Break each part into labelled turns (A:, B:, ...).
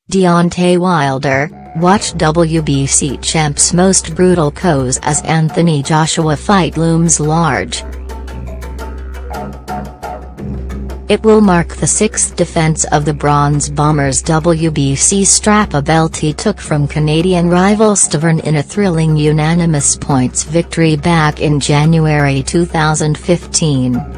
A: Deontay Wilder, watch WBC champ's most brutal KOs as Anthony Joshua fight looms large. It will mark the sixth defense of the Bronze Bomber's WBC strap, a belt he took from Canadian rival Stiverne in a thrilling unanimous points victory back in January 2015.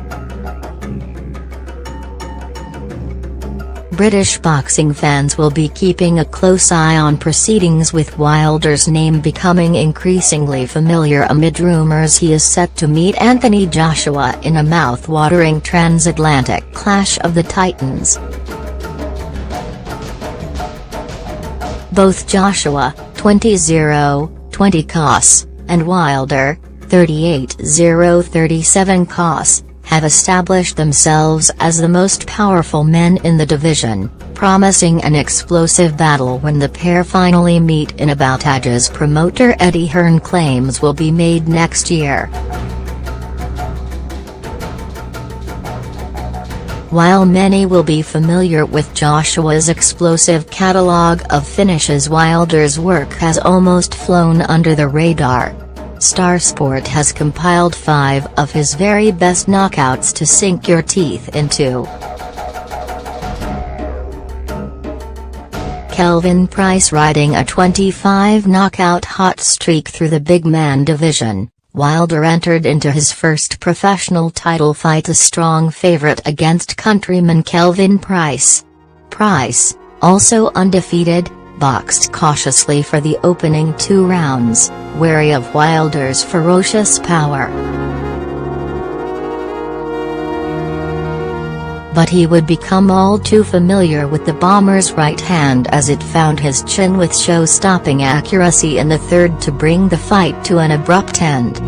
A: British boxing fans will be keeping a close eye on proceedings, with Wilder's name becoming increasingly familiar amid rumours he is set to meet Anthony Joshua in a mouth-watering transatlantic clash of the titans. Both Joshua, 20-20 KOs, and Wilder, 38-37 KOs, have established themselves as the most powerful men in the division, promising an explosive battle when the pair finally meet in a bout as promoter Eddie Hearn claims will be made next year. While many will be familiar with Joshua's explosive catalogue of finishes, Wilder's work has almost flown under the radar. Star Sport has compiled 5 of his very best knockouts to sink your teeth into. Kelvin Price riding a 25-knockout hot streak through the big man division, Wilder entered into his first professional title fight a strong favourite against countryman Kelvin Price. Price, also undefeated, boxed cautiously for the opening 2 rounds, wary of Wilder's ferocious power. But he would become all too familiar with the Bomber's right hand as it found his chin with show-stopping accuracy in the third to bring the fight to an abrupt end.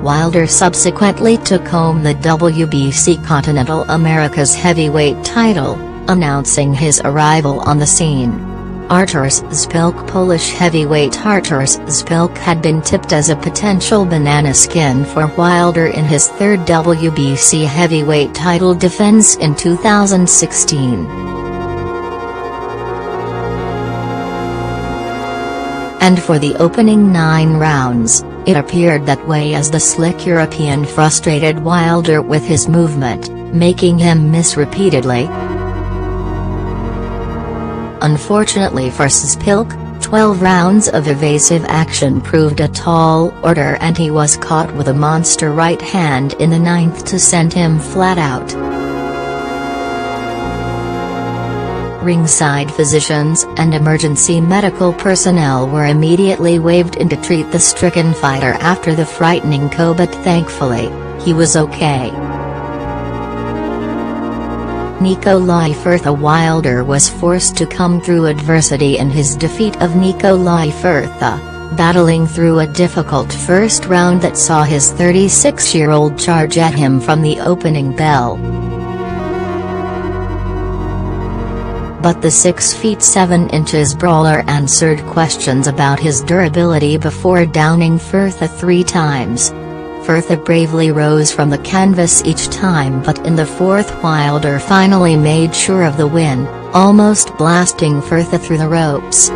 A: Wilder subsequently took home the WBC Continental America's heavyweight title, announcing his arrival on the scene. REUTERS Spilk Polish heavyweight REUTERS Spilk had been tipped as a potential banana skin for Wilder in his third WBC heavyweight title defense in 2016. And for the opening 9 rounds, it appeared that way as the slick European frustrated Wilder with his movement, making him miss repeatedly. Unfortunately for Spilk, 12 rounds of evasive action proved a tall order and he was caught with a monster right hand in the 9th to send him flat out. Ringside physicians and emergency medical personnel were immediately waved in to treat the stricken fighter after the frightening KO, but thankfully, he was okay. Nikolai Firtha Wilder was forced to come through adversity in his defeat of Nikolai Firtha, battling through a difficult first round that saw his 36-year-old charge at him from the opening bell. But the 6 feet 7 inches brawler answered questions about his durability before downing Firtha 3 times. Firtha bravely rose from the canvas each time, but in the 4th Wilder finally made sure of the win, almost blasting Firtha through the ropes.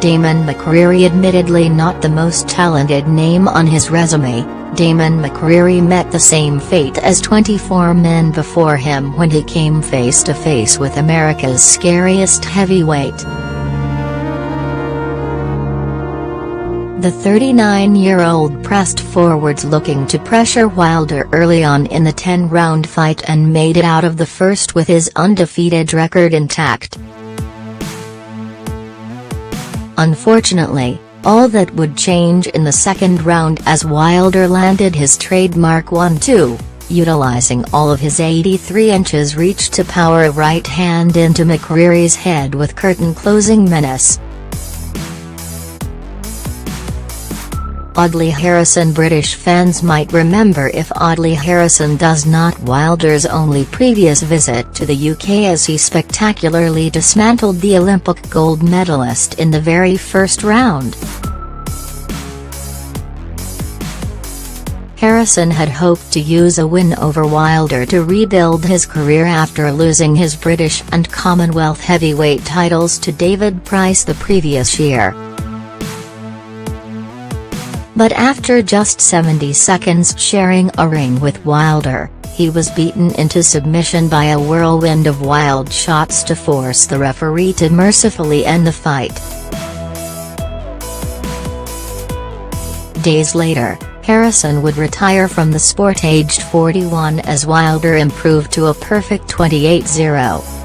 A: Damon McCreary, admittedly not the most talented name on his resume, Damon McCreary met the same fate as 24 men before him when he came face to face with America's scariest heavyweight. The 39-year-old pressed forwards looking to pressure Wilder early on in the 10-round fight and made it out of the first with his undefeated record intact. Unfortunately, all that would change in the second round as Wilder landed his trademark 1-2, utilizing all of his 83 inches reach to power a right hand into McCreary's head with curtain-closing menace. Audley Harrison. British fans might remember, if Audley Harrison does not, Wilder's only previous visit to the UK as he spectacularly dismantled the Olympic gold medalist in the very first round. Harrison had hoped to use a win over Wilder to rebuild his career after losing his British and Commonwealth heavyweight titles to David Price the previous year. But after just 70 seconds sharing a ring with Wilder, he was beaten into submission by a whirlwind of wild shots to force the referee to mercifully end the fight. Days later, Harrison would retire from the sport aged 41 as Wilder improved to a perfect 28-0.